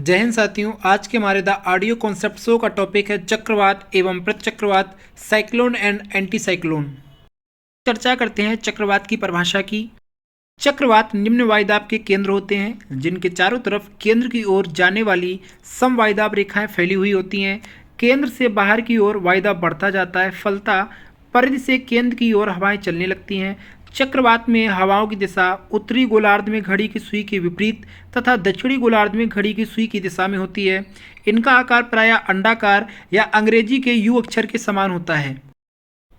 जय हिंद साथियों। आज के हमारे द ऑडियो कॉन्सेप्ट शो का टॉपिक है चक्रवात एवं प्रतिचक्रवात, साइक्लोन एंड एंटी साइक्लोन। चर्चा करते हैं चक्रवात की परिभाषा की। चक्रवात निम्न वायुदाब के केंद्र होते हैं जिनके चारों तरफ केंद्र की ओर जाने वाली सम वायुदाब रेखाएं फैली हुई होती हैं। केंद्र से बाहर की ओर वायुदाब बढ़ता जाता है, फलतः परिधि से केंद्र की ओर हवाएं चलने लगती हैं। चक्रवात में हवाओं की दिशा उत्तरी गोलार्ध में घड़ी की सुई के विपरीत तथा दक्षिणी गोलार्ध में घड़ी की सुई की दिशा में होती है। इनका आकार प्रायः अंडाकार या अंग्रेजी के यू अक्षर के समान होता है।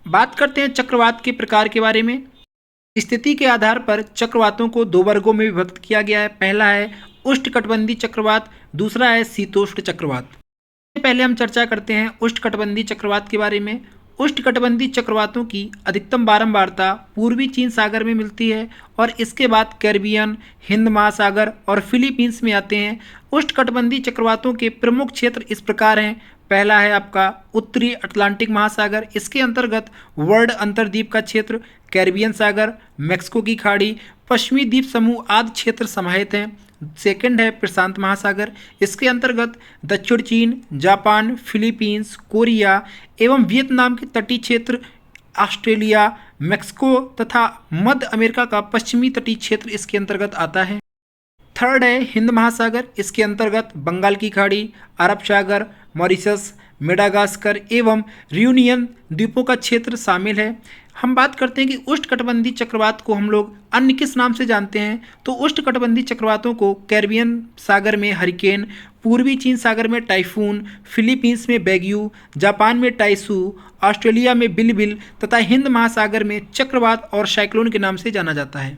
बात करते हैं चक्रवात के प्रकार के बारे में। स्थिति के आधार पर चक्रवातों को दो वर्गों में विभक्त किया गया है। पहला है उष्णकटिबंधीय चक्रवात, दूसरा है शीतोष्ण चक्रवात। पहले हम चर्चा करते हैं उष्णकटिबंधीय चक्रवात के बारे में। उष्णकटिबंधीय चक्रवातों की अधिकतम बारंबारता पूर्वी चीन सागर में मिलती है और इसके बाद कैरिबियन, हिंद महासागर और फिलीपींस में आते हैं। उष्णकटिबंधीय चक्रवातों के प्रमुख क्षेत्र इस प्रकार हैं। पहला है आपका उत्तरी अटलांटिक महासागर, इसके अंतर्गत वर्ल्ड अंतर्द्वीप का क्षेत्र, कैरिबियन सागर, मैक्सिको की खाड़ी, पश्चिमी द्वीप समूह आदि क्षेत्र समाहित हैं। सेकंड है प्रशांत महासागर, इसके अंतर्गत दक्षिण चीन, जापान, फिलीपींस, कोरिया एवं वियतनाम के तटीय क्षेत्र, ऑस्ट्रेलिया, मैक्सिको तथा मध्य अमेरिका का पश्चिमी तटीय क्षेत्र इसके अंतर्गत आता है। थर्ड है हिंद महासागर, इसके अंतर्गत बंगाल की खाड़ी, अरब सागर, मॉरिशस, मेडागास्कर एवं रियूनियन द्वीपों का क्षेत्र शामिल है। हम बात करते हैं कि उष्णकटिबंधीय चक्रवात को हम लोग अन्य किस नाम से जानते हैं, तो उष्णकटिबंधीय चक्रवातों को कैरिबियन सागर में हरिकेन, पूर्वी चीन सागर में टाइफून, फिलीपींस में बैग्यू, जापान में टाइसू, ऑस्ट्रेलिया में बिलबिल तथा हिंद महासागर में चक्रवात और साइक्लोन के नाम से जाना जाता है।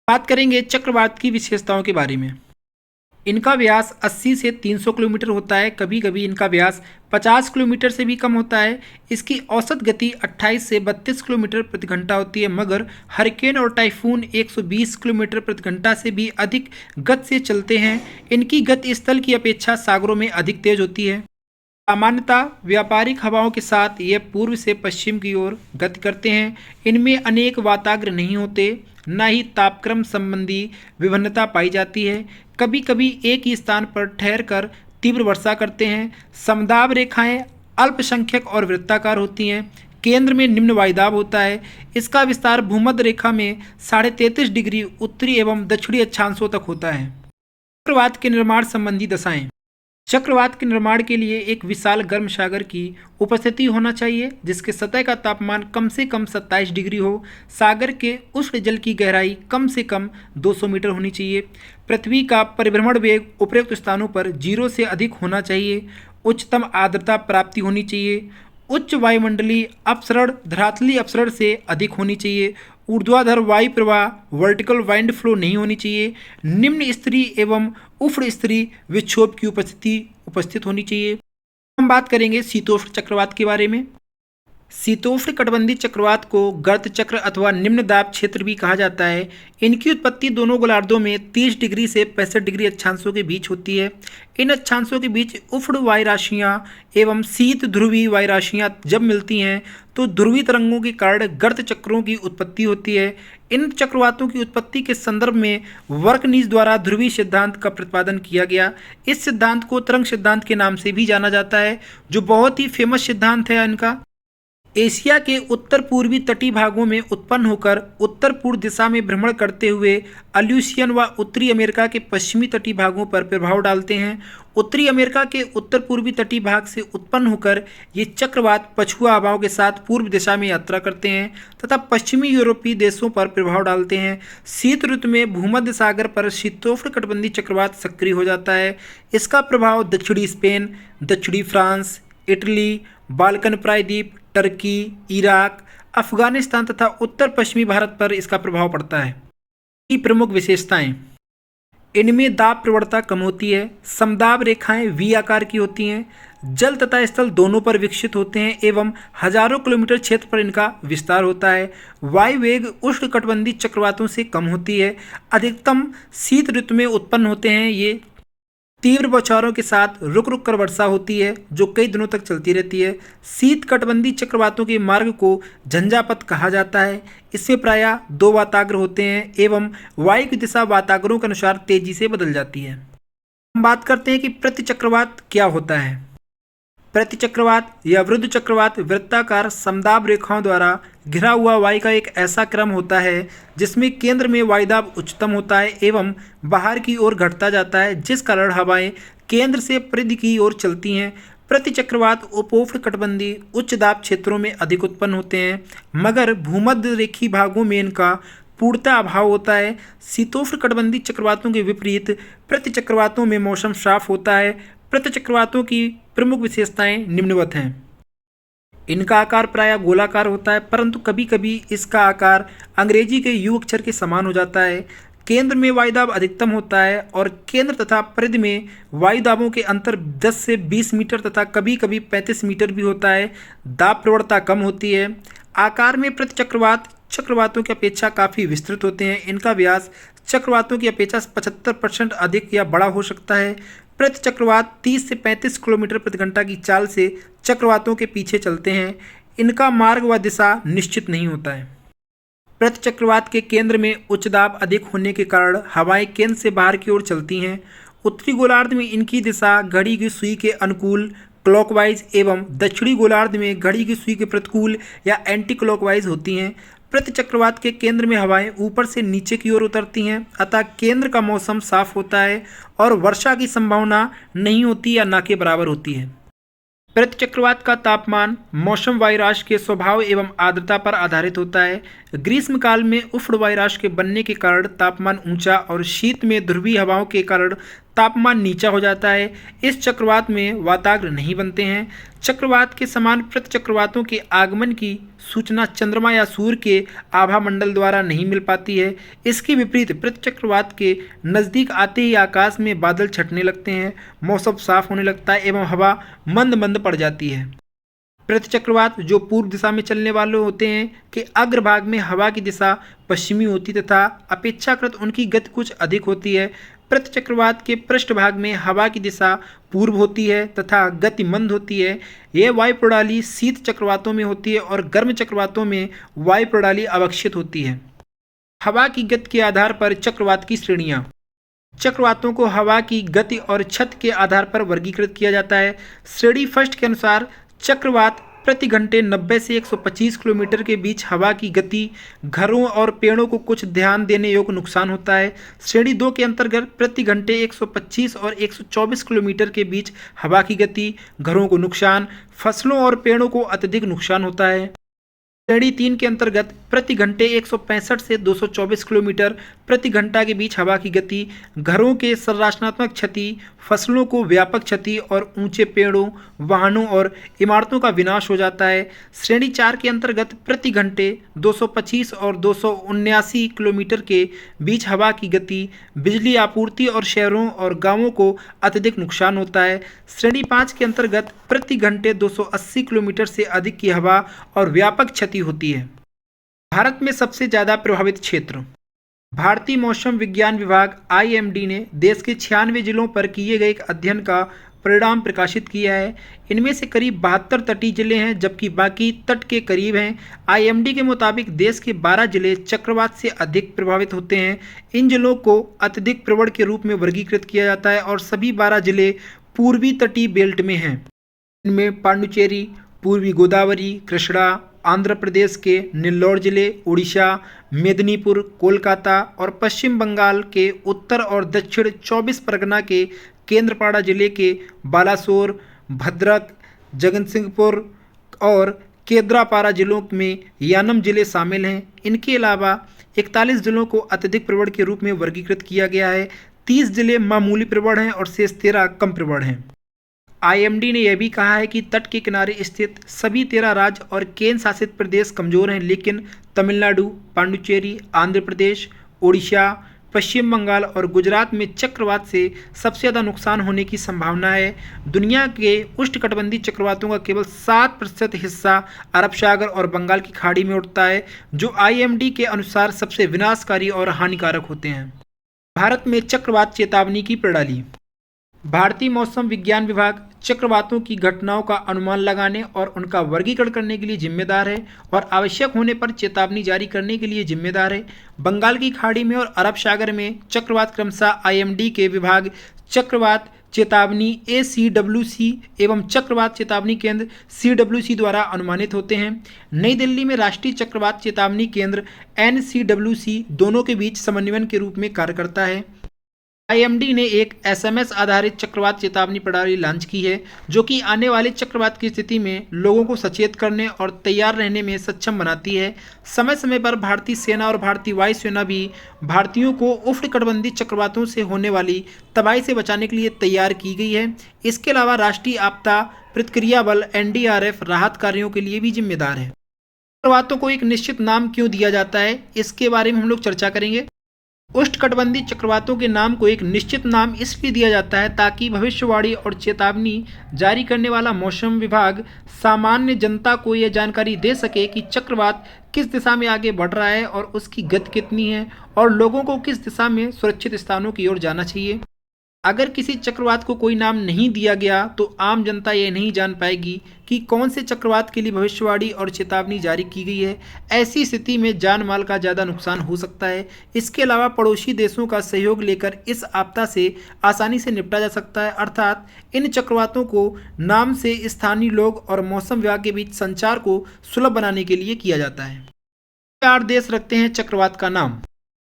बात करेंगे चक्रवात की विशेषताओं के बारे में। इनका व्यास 80 से 300 किलोमीटर होता है, कभी कभी इनका व्यास 50 किलोमीटर से भी कम होता है। इसकी औसत गति 28 से 32 किलोमीटर प्रति घंटा होती है, मगर हरिकेन और टाइफून 120 किलोमीटर प्रति घंटा से भी अधिक गति से चलते हैं। इनकी गति स्थल की अपेक्षा सागरों में अधिक तेज होती है। सामान्यतः व्यापारिक हवाओं के साथ ये पूर्व से पश्चिम की ओर गति करते हैं। इनमें अनेक वाताग्र नहीं होते, न ही तापक्रम संबंधी विभिन्नता पाई जाती है। कभी कभी एक ही स्थान पर ठहरकर तीव्र वर्षा करते हैं। समदाब रेखाएं अल्पसंख्यक और वृत्ताकार होती हैं। केंद्र में निम्न वायुदाब होता है। इसका विस्तार भूमध्य रेखा में 33.5 डिग्री उत्तरी एवं दक्षिणी अक्षांशों तक होता है। चक्रवात के निर्माण संबंधी दशाएं। चक्रवात के निर्माण के लिए एक विशाल गर्म सागर की उपस्थिति होना चाहिए जिसके सतह का तापमान कम से कम 27 डिग्री हो। सागर के उष्ण जल की गहराई कम से कम 200 मीटर होनी चाहिए। पृथ्वी का परिभ्रमण वेग उपयुक्त स्थानों पर 0 से अधिक होना चाहिए। उच्चतम आर्द्रता प्राप्ति होनी चाहिए। उच्च वायुमंडलीय अपसरण धरातलीय अपसरण से अधिक होनी चाहिए। ऊर्ध्वाधर वायु प्रवाह वर्टिकल वाइंड फ्लो नहीं होनी चाहिए। निम्न स्तरीय एवं उष्ण स्तरीय विक्षोभ की उपस्थित होनी चाहिए। हम बात करेंगे शीतोष्ण चक्रवात के बारे में। शीतोष्ण कटिबंधीय चक्रवात को गर्त चक्र अथवा निम्न दाब क्षेत्र भी कहा जाता है। इनकी उत्पत्ति दोनों गोलार्धों में 30 डिग्री से 65 डिग्री अक्षांशों के बीच होती है। इन अक्षांशों के बीच उष्ण वायुराशियां एवं शीत ध्रुवीय वायुराशियां जब मिलती हैं तो ध्रुवीय तरंगों के कारण गर्त चक्रों की उत्पत्ति होती है। इन चक्रवातों की उत्पत्ति के संदर्भ में वर्कनीज द्वारा ध्रुवीय सिद्धांत का प्रतिपादन किया गया। इस सिद्धांत को तरंग सिद्धांत के नाम से भी जाना जाता है, जो बहुत ही फेमस सिद्धांत है इनका। एशिया के उत्तर पूर्वी तटीय भागों में उत्पन्न होकर उत्तर पूर्व दिशा में भ्रमण करते हुए अल्यूशियन व उत्तरी अमेरिका के पश्चिमी तटीय भागों पर प्रभाव डालते हैं। उत्तरी अमेरिका के उत्तर पूर्वी तटीय भाग से उत्पन्न होकर ये चक्रवात पछुआ हवाओं के साथ पूर्व दिशा में यात्रा करते हैं तथा पश्चिमी यूरोपीय देशों पर प्रभाव डालते हैं। शीत ऋतु में भूमध्य सागर पर शीतोष्ण कटिबंधीय चक्रवात सक्रिय हो जाता है। इसका प्रभाव दक्षिणी स्पेन, दक्षिणी फ्रांस, इटली, बाल्कन प्रायद्वीप, टर्की, इराक, अफगानिस्तान तथा उत्तर पश्चिमी भारत पर इसका प्रभाव पड़ता है। की प्रमुख विशेषताएं। इनमें दाब प्रवणता कम होती है। समदाब रेखाएं वी आकार की होती हैं। जल तथा स्थल दोनों पर विकसित होते हैं एवं हजारों किलोमीटर क्षेत्र पर इनका विस्तार होता है। वायु वेग उष्णकटिबंधीय चक्रवातों से कम होती है। अधिकतम शीत ऋतु में उत्पन्न होते हैं। ये तीव्र बौछारों के साथ रुक रुक कर वर्षा होती है जो कई दिनों तक चलती रहती है। शीत कटिबंधीय चक्रवातों के मार्ग को झंझापथ कहा जाता है। इसमें प्रायः 2 वाताग्र होते हैं एवं वायु की दिशा वाताग्रों के अनुसार तेजी से बदल जाती है। हम बात करते हैं कि प्रतिचक्रवात क्या होता है। प्रतिचक्रवात या वृत्त चक्रवात वृत्ताकार समदाब रेखाओं द्वारा घिरा हुआ वायु का एक ऐसा क्रम होता है जिसमें केंद्र में वायुदाब उच्चतम होता है एवं बाहर की ओर घटता जाता है, जिस कारण हवाएं केंद्र से परिधि की ओर चलती हैं। प्रतिचक्रवात उपोष्णकटिबंधीय उच्च दाब क्षेत्रों में अधिक उत्पन्न होते हैं, मगर भूमध्य रेखीय भागों में इनका पूर्णतः अभाव होता है। शीतोष्णकटिबंधीय चक्रवातों के विपरीत प्रतिचक्रवातों में मौसम साफ होता है। प्रतिचक्रवातों की प्रमुख विशेषताएं निम्नवत हैं। इनका आकार प्रायः गोलाकार होता है, परंतु कभी कभी इसका आकार अंग्रेजी के यू अक्षर के समान हो जाता है। केंद्र में वायुदाब अधिकतम होता है और केंद्र तथा परिधि में वायुदाबों के अंतर 10 से 20 मीटर तथा कभी कभी 35 मीटर भी होता है। दाब प्रवणता कम होती है। आकार में प्रतिचक्रवात चक्रवातों की अपेक्षा काफ़ी विस्तृत होते हैं। इनका व्यास चक्रवातों की अपेक्षा 75% अधिक या बड़ा हो सकता है। प्रतिचक्रवात 30 से 35 किलोमीटर प्रति घंटा की चाल से चक्रवातों के पीछे चलते हैं। इनका मार्ग व दिशा निश्चित नहीं होता है। प्रतिचक्रवात के केंद्र में उच्च दाब अधिक होने के कारण हवाएं केंद्र से बाहर की ओर चलती हैं। उत्तरी गोलार्ध में इनकी दिशा घड़ी की सुई के अनुकूल क्लॉकवाइज एवं दक्षिणी गोलार्ध में घड़ी की सुई के प्रतिकूल या एंटी क्लॉकवाइज होती हैं। प्रतिचक्रवात के केंद्र में हवाएं ऊपर से नीचे की ओर उतरती हैं, अतः केंद्र का मौसम साफ होता है और वर्षा की संभावना नहीं होती या ना के बराबर होती है। प्रतिचक्रवात का तापमान मौसम वायुराशि के स्वभाव एवं आर्द्रता पर आधारित होता है। ग्रीष्म काल में उष्ण वायुराशि के बनने के कारण तापमान ऊंचा और शीत में ध्रुवीय हवाओं के कारण तापमान नीचा हो जाता है। इस चक्रवात में वाताग्र नहीं बनते हैं। चक्रवात के समान प्रतिचक्रवातों के आगमन की सूचना चंद्रमा या सूर्य के आभामंडल द्वारा नहीं मिल पाती है। इसके विपरीत प्रतिचक्रवात के नज़दीक आते ही आकाश में बादल छटने लगते हैं, मौसम साफ होने लगता है एवं हवा मंद मंद पड़ जाती है। प्रतिचक्रवात जो पूर्व दिशा में चलने वाले होते हैं कि अग्रभाग में हवा की दिशा पश्चिमी होती तथा अपेक्षाकृत उनकी गति कुछ अधिक होती है। प्रतिचक्रवात के पृष्ठभाग में हवा की दिशा पूर्व होती है तथा गति मंद होती है। यह वायु प्रणाली शीत चक्रवातों में होती है और गर्म चक्रवातों में वायु प्रणाली अवक्षित होती है। हवा की गति के आधार पर चक्रवात की श्रेणियाँ। चक्रवातों को हवा की गति और छत के आधार पर वर्गीकृत किया जाता है। श्रेणी फर्स्ट के अनुसार चक्रवात प्रति घंटे 90 से 125 किलोमीटर के बीच हवा की गति, घरों और पेड़ों को कुछ ध्यान देने योग्य नुकसान होता है। श्रेणी 2 के अंतर्गत प्रति घंटे 125 और 124 किलोमीटर के बीच हवा की गति, घरों को नुकसान, फसलों और पेड़ों को अत्यधिक नुकसान होता है। श्रेणी 3 के अंतर्गत प्रति घंटे 165 से 224 किलोमीटर प्रति घंटा के बीच हवा की गति, घरों के संरचनात्मक क्षति, फसलों को व्यापक क्षति और ऊंचे पेड़ों, वाहनों और इमारतों का विनाश हो जाता है। श्रेणी 4 के अंतर्गत प्रति घंटे 225 और 279 किलोमीटर के बीच हवा की गति, बिजली आपूर्ति और शहरों और गांवों को अत्यधिक नुकसान होता है। श्रेणी 5 के अंतर्गत प्रति घंटे 280 किलोमीटर से अधिक की हवा और व्यापक क्षति होती है। भारत में सबसे ज़्यादा प्रभावित क्षेत्र। भारतीय मौसम विज्ञान विभाग IMD ने देश के 96 जिलों पर किए गए एक अध्ययन का परिणाम प्रकाशित किया है। इनमें से करीब 72 तटीय जिले हैं जबकि बाकी तट के करीब हैं। IMD के मुताबिक देश के 12 जिले चक्रवात से अधिक प्रभावित होते हैं। इन जिलों को अत्यधिक प्रवण के रूप में वर्गीकृत किया जाता है और सभी 12 जिले पूर्वी तटीय बेल्ट में हैं। इनमें पांडुचेरी, पूर्वी गोदावरी, कृष्णा, आंध्र प्रदेश के नेल्लोर जिले, उड़ीसा, मेदिनीपुर, कोलकाता और पश्चिम बंगाल के उत्तर और दक्षिण 24 परगना के केंद्रपाड़ा जिले के बालासोर, भद्रक, जगतसिंहपुर और केंद्रापाड़ा जिलों में यानम जिले शामिल हैं। इनके अलावा 41 जिलों को अत्यधिक प्रवण के रूप में वर्गीकृत किया गया है। 30 जिले मामूली प्रवण हैं और शेष 13 कम प्रवण हैं। IMD ने यह भी कहा है कि तट के किनारे स्थित सभी 13 राज्य और केंद्र शासित प्रदेश कमजोर हैं, लेकिन तमिलनाडु, पांडुचेरी, आंध्र प्रदेश, उड़ीसा, पश्चिम बंगाल और गुजरात में चक्रवात से सबसे ज़्यादा नुकसान होने की संभावना है। दुनिया के उष्णकटिबंधीय चक्रवातों का केवल 7% हिस्सा अरब सागर और बंगाल की खाड़ी में उठता है, जो IMD के अनुसार सबसे विनाशकारी और हानिकारक होते हैं। भारत में चक्रवात चेतावनी की प्रणाली। भारतीय मौसम विज्ञान विभाग चक्रवातों की घटनाओं का अनुमान लगाने और उनका वर्गीकरण करने के लिए जिम्मेदार है और आवश्यक होने पर चेतावनी जारी करने के लिए जिम्मेदार है। बंगाल की खाड़ी में और अरब सागर में चक्रवात क्रमशः आईएमडी के विभाग चक्रवात चेतावनी ACWC एवं चक्रवात चेतावनी केंद्र CWC द्वारा अनुमानित होते हैं। नई दिल्ली में राष्ट्रीय चक्रवात चेतावनी केंद्र NCWC दोनों के बीच समन्वयन के रूप में कार्य करता है। आईएमडी ने एक SMS आधारित चक्रवात चेतावनी प्रणाली लॉन्च की है जो कि आने वाले चक्रवात की स्थिति में लोगों को सचेत करने और तैयार रहने में सक्षम बनाती है। समय समय पर भारतीय सेना और भारतीय वायुसेना भी भारतीयों को उष्णकटिबंधीय चक्रवातों से होने वाली तबाही से बचाने के लिए तैयार की गई है। इसके अलावा राष्ट्रीय आपदा प्रतिक्रिया बल NDRF राहत कार्यों के लिए भी जिम्मेदार है। चक्रवातों को एक निश्चित नाम क्यों दिया जाता है, इसके बारे में हम लोग चर्चा करेंगे। उष्णकटिबंधीय चक्रवातों के नाम को एक निश्चित नाम इसलिए दिया जाता है ताकि भविष्यवाणी और चेतावनी जारी करने वाला मौसम विभाग सामान्य जनता को यह जानकारी दे सके कि चक्रवात किस दिशा में आगे बढ़ रहा है और उसकी गति कितनी है और लोगों को किस दिशा में सुरक्षित स्थानों की ओर जाना चाहिए। अगर किसी चक्रवात को कोई नाम नहीं दिया गया तो आम जनता ये नहीं जान पाएगी कि कौन से चक्रवात के लिए भविष्यवाणी और चेतावनी जारी की गई है। ऐसी स्थिति में जान माल का ज़्यादा नुकसान हो सकता है। इसके अलावा पड़ोसी देशों का सहयोग लेकर इस आपदा से आसानी से निपटा जा सकता है। अर्थात इन चक्रवातों को नाम से स्थानीय लोग और मौसम विभाग के बीच संचार को सुलभ बनाने के लिए किया जाता है। 4 देश रखते हैं चक्रवात का नाम।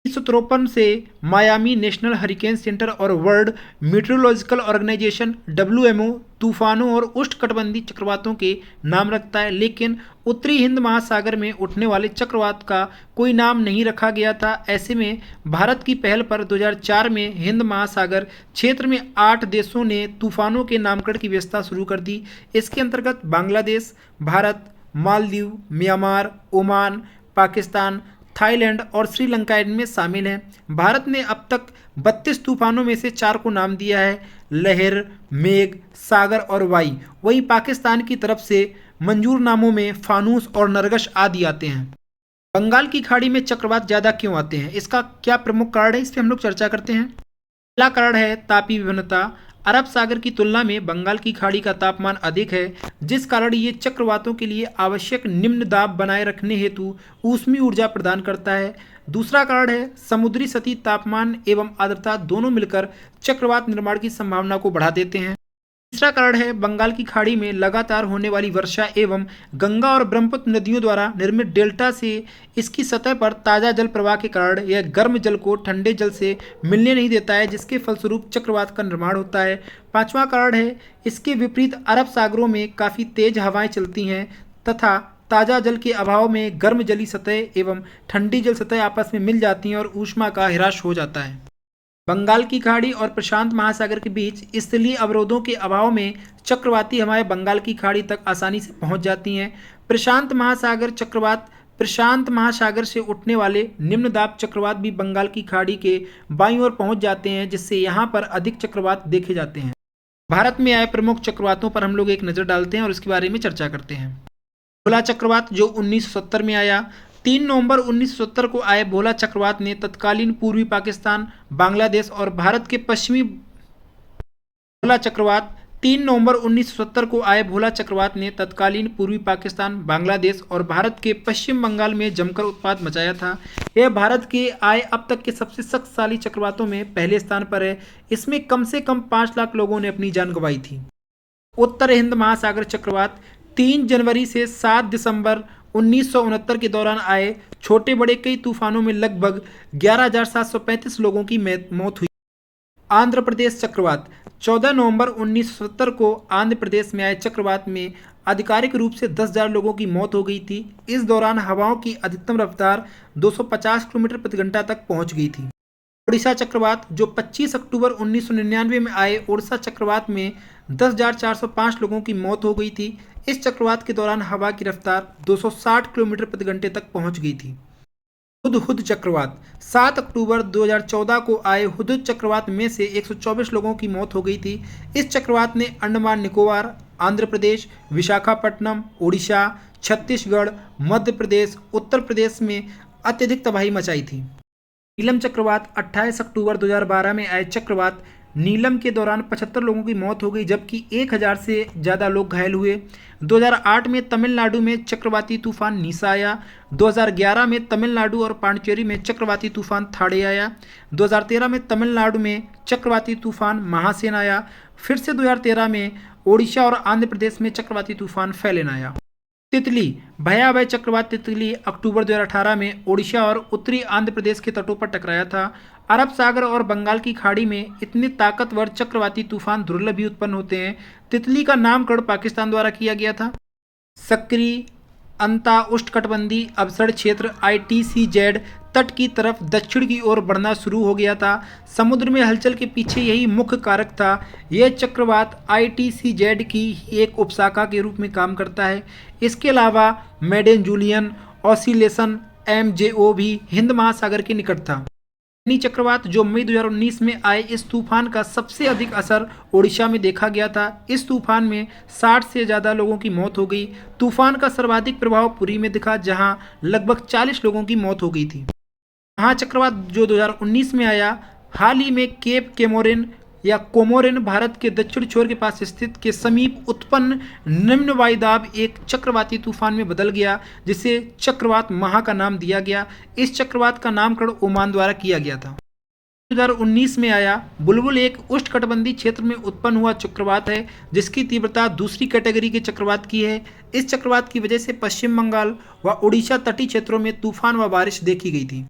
1953 से मायामी नेशनल हरिकेन सेंटर और वर्ल्ड मीटरोलॉजिकल ऑर्गेनाइजेशन WMO तूफानों और उष्णकटिबंधीय चक्रवातों के नाम रखता है, लेकिन उत्तरी हिंद महासागर में उठने वाले चक्रवात का कोई नाम नहीं रखा गया था। ऐसे में भारत की पहल पर 2004 में हिंद महासागर क्षेत्र में 8 देशों ने तूफानों के नामकरण की व्यवस्था शुरू कर दी। इसके अंतर्गत Bangladesh, Bharat, Maldives, Myanmar, Oman, Pakistan, Thailand और श्रीलंका इनमें शामिल हैं। भारत ने अब तक 32 तूफानों में से 4 को नाम दिया है, लहर, मेघ, सागर और वाई। वहीं पाकिस्तान की तरफ से मंजूर नामों में फानूस और नरगश आदि आते हैं। बंगाल की खाड़ी में चक्रवात ज़्यादा क्यों आते हैं, इसका क्या प्रमुख कारण है, इस पर हम लोग चर्चा करते हैं। पहला कारण है तापीय विभिन्नता। अरब सागर की तुलना में बंगाल की खाड़ी का तापमान अधिक है, जिस कारण ये चक्रवातों के लिए आवश्यक निम्न दाब बनाए रखने हेतु ऊष्मीय ऊर्जा प्रदान करता है। दूसरा कारण है समुद्री सतही तापमान एवं आर्द्रता दोनों मिलकर चक्रवात निर्माण की संभावना को बढ़ा देते हैं। तीसरा कारण है बंगाल की खाड़ी में लगातार होने वाली वर्षा एवं गंगा और ब्रह्मपुत्र नदियों द्वारा निर्मित डेल्टा से इसकी सतह पर ताज़ा जल प्रवाह के कारण यह गर्म जल को ठंडे जल से मिलने नहीं देता है, जिसके फलस्वरूप चक्रवात का निर्माण होता है। पांचवा कारण है इसके विपरीत अरब सागरों में काफ़ी तेज हवाएं चलती हैं तथा ताज़ा जल के अभाव में गर्म जली सतह एवं ठंडी जल सतह आपस में मिल जाती हैं और ऊष्मा का ह्रास हो जाता है। बंगाल की खाड़ी और प्रशांत महासागर के बीच स्थलीय अवरोधों के अभाव में चक्रवाती हवाएं बंगाल की खाड़ी तक आसानी से पहुंच जाती हैं। प्रशांत महासागर से उठने वाले निम्न दाब चक्रवात भी बंगाल की खाड़ी के बाईं ओर पहुंच जाते हैं, जिससे यहां पर अधिक चक्रवात देखे जाते हैं। भारत में आए प्रमुख चक्रवातों पर हम लोग एक नज़र डालते हैं और इसके बारे में चर्चा करते हैं। भोला चक्रवात जो 1970 में आया। 3 नवंबर 1970 को आए भोला चक्रवात ने तत्कालीन पूर्वी पाकिस्तान, बांग्लादेश और भारत के पश्चिमी 3 नवंबर 1970 को आए भोला चक्रवात ने तत्कालीन पूर्वी पाकिस्तान, बांग्लादेश और भारत के पश्चिम बंगाल में जमकर उत्पात मचाया था। यह भारत के आए अब तक के सबसे शक्तिशाली चक्रवातों में पहले स्थान पर है। इसमें कम से कम 5 लाख लोगों ने अपनी जान गंवाई थी। उत्तर हिंद महासागर चक्रवात 3 जनवरी से 7 दिसंबर 1969 के दौरान आए छोटे बड़े कई तूफानों में लगभग 11,735 लोगों की मौत हुई। आंध्र प्रदेश चक्रवात 14 नवंबर 1970 को आंध्र प्रदेश में आए चक्रवात में आधिकारिक रूप से 10,000 लोगों की मौत हो गई थी। इस दौरान हवाओं की अधिकतम रफ्तार 250 किलोमीटर प्रति घंटा तक पहुंच गई थी। ओडिशा चक्रवात जो 25 अक्टूबर 1999 में आए ओडिशा चक्रवात में 10,405 लोगों की मौत हो गई थी। इस चक्रवात के दौरान हवा की रफ्तार 260 किलोमीटर प्रति घंटे तक पहुंच गई थी। हुदहुद चक्रवात 7 अक्टूबर 2014 को आए हुदहुद चक्रवात में से 124 लोगों की मौत हो गई थी। इस चक्रवात ने अंडमान निकोबार, आंध्र प्रदेश, विशाखापट्टनम, उड़ीसा, छत्तीसगढ़, मध्य प्रदेश, उत्तर प्रदेश में अत्यधिक तबाही मचाई थी। नीलम चक्रवात 28 अक्टूबर 2012 में आए चक्रवात नीलम के दौरान 75 लोगों की मौत हो गई, जबकि 1000 से ज़्यादा लोग घायल हुए। 2008 में तमिलनाडु में चक्रवाती तूफान निसा आया। 2011 में तमिलनाडु और पांडिचेरी में चक्रवाती तूफान थाड़े आया। 2013 में तमिलनाडु में चक्रवाती तूफान महासेन आया। फिर से 2013 में ओडिशा और आंध्र प्रदेश में चक्रवाती तूफान फैलन आया। तितली, भयावह चक्रवात तितली अक्टूबर 2018 में ओडिशा और उत्तरी आंध्र प्रदेश के तटों पर टकराया था। अरब सागर और बंगाल की खाड़ी में इतने ताकतवर चक्रवाती तूफान दुर्लभ ही उत्पन्न होते हैं। तितली का नामकरण पाकिस्तान द्वारा किया गया था। सक्रिय अंता उष्णकटिबंधीय अवसर क्षेत्र ITCZ तट की तरफ दक्षिण की ओर बढ़ना शुरू हो गया था। समुद्र में हलचल के पीछे यही मुख्य कारक था। यह चक्रवात ITCZ की एक उपशाखा के रूप में काम करता है। इसके अलावा मेडेन जूलियन ऑसिलेशन MJO भी हिंद महासागर के निकट था। फनी चक्रवात जो मई 2019 में आए, इस तूफान का सबसे अधिक असर ओडिशा में देखा गया था। इस तूफान में 60 से ज़्यादा लोगों की मौत हो गई। तूफान का सर्वाधिक प्रभाव पुरी में दिखा, जहां लगभग 40 लोगों की मौत हो गई थी। महा चक्रवात जो 2019 में आया, हाल ही में केप केमोरिन या कोमोरिन भारत के दक्षिण छोर के पास स्थित के समीप उत्पन्न निम्न वायुदाब एक चक्रवाती तूफान में बदल गया, जिसे चक्रवात महा का नाम दिया गया। इस चक्रवात का नामकरण ओमान द्वारा किया गया था। 2019 में आया बुलबुल एक उष्णकटिबंधीय क्षेत्र में उत्पन्न हुआ चक्रवात है, जिसकी तीव्रता दूसरी कैटेगरी के चक्रवात की है। इस चक्रवात की वजह से पश्चिम बंगाल व उड़ीसा तटीय क्षेत्रों में तूफान व बारिश देखी गई थी।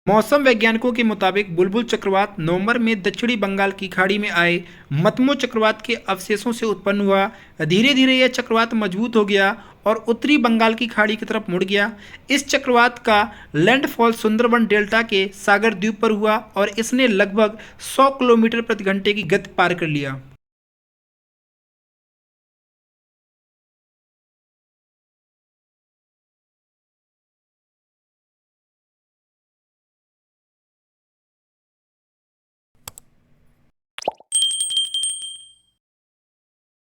मौसम वैज्ञानिकों के मुताबिक बुलबुल चक्रवात नवंबर में दक्षिणी बंगाल की खाड़ी में आए मतमो चक्रवात के अवशेषों से उत्पन्न हुआ। धीरे धीरे यह चक्रवात मजबूत हो गया और उत्तरी बंगाल की खाड़ी की तरफ मुड़ गया। इस चक्रवात का लैंडफॉल सुंदरबन डेल्टा के सागर द्वीप पर हुआ और इसने लगभग 100 किलोमीटर प्रति घंटे की गति पार कर लिया।